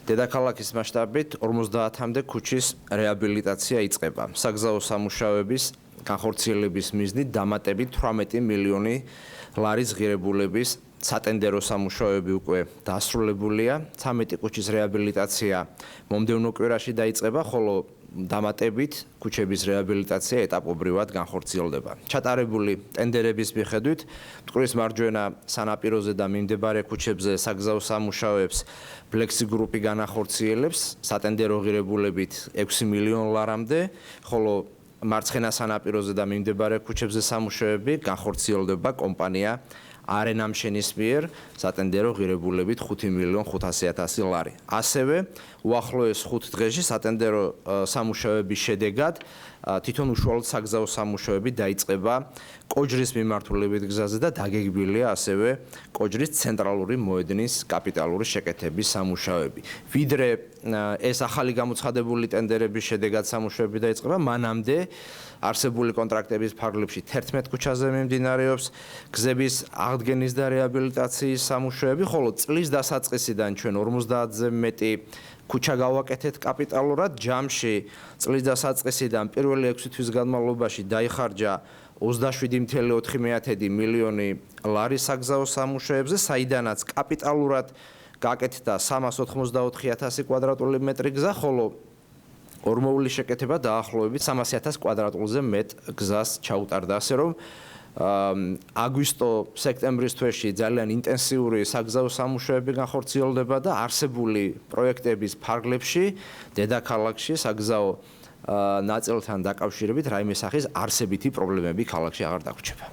დედაქალაქის მასშტაბით 50-მდე ქუჩის რეაბილიტაცია იწყება. საგზაო სამუშაოების განხორციელების მიზნით დამატებით 18 მილიონი ლარის ღირებულების სატენდერო სამუშაოები უკვე დასრულებულია. 13 ქუჩის რეაბილიტაცია მომდევნო კვირაში დაიწყება, ხოლო დამატებით ქუჩების რეაბილიტაცია ეტაპობრივად განხორციელდება. ჩატარებული ტენდერების მიხედვით მტკვრის მარჯვენა სანაპიროზე და მიმდებარე ქუჩებზე საგზაო სამუშაოებს Flexi Group-ი განახორციელებს სატენდერო ღირებულებით 6 მილიონ ლარამდე, ხოლო მარცხენა სანაპიროზე და მიმდებარე ქუჩებზე სამუშაოები განხორციელდება კომპანია არენამშენის მიერ სატენდერო ღირებულებით 5 მილიონ 500.000 ლარი. ასევე უახლოეს 5 დღეში სატენდერო სამუშაოების შედეგად თვითონ უშუალოდ საგზაო სამუშაოები დაიწყება კოჯრის მიმართულებით გზაზე და დაგეგმილია ასევე კოჯრის ცენტრალური მოედნის კაპიტალური შეკეთების სამუშაოები. ვიდრე ეს ახალი გამოცხადებული ტენდერების შედეგად სამუშაოები დაიწყება, მანამდე არსებული კონტრაქტების ფარგლებში 11 ქუჩაზე მიმდინარეობს გზების აღდგენის და რეაბილიტაციის სამუშაოები, ხოლო წლის დასაწყისიდან ჩვენ 50-ზე მეტი ქუჩა გავაკეთეთ კაპიტალურად. ჯამში წლის დასაწყისიდან პირველი 6 თვის განმავლობაში დაიხარჯა 27.4 მილიონი ლარი საგზაო სამუშაოებზე, საიდანაც კაპიტალურად გააკეთდა 384.000 კვადრატული მეტრი გზა, ხოლო ორმოული შეკეთება დაახლოებით 300.000 კვადრატულზე მეტ გზას ჩაუტარდა, ასე რომ აგვისტო-სექტემბრის თვეში ძალიან ინტენსიური საგზაო სამუშაოები განხორციელდება და არსებული პროექტების ფარგლებში დედაქალაქში საგზაო ნაწილთან დაკავშირებით რაიმე სახის არსებითი პრობლემები ქალაქში აღარ დაგვრჩება.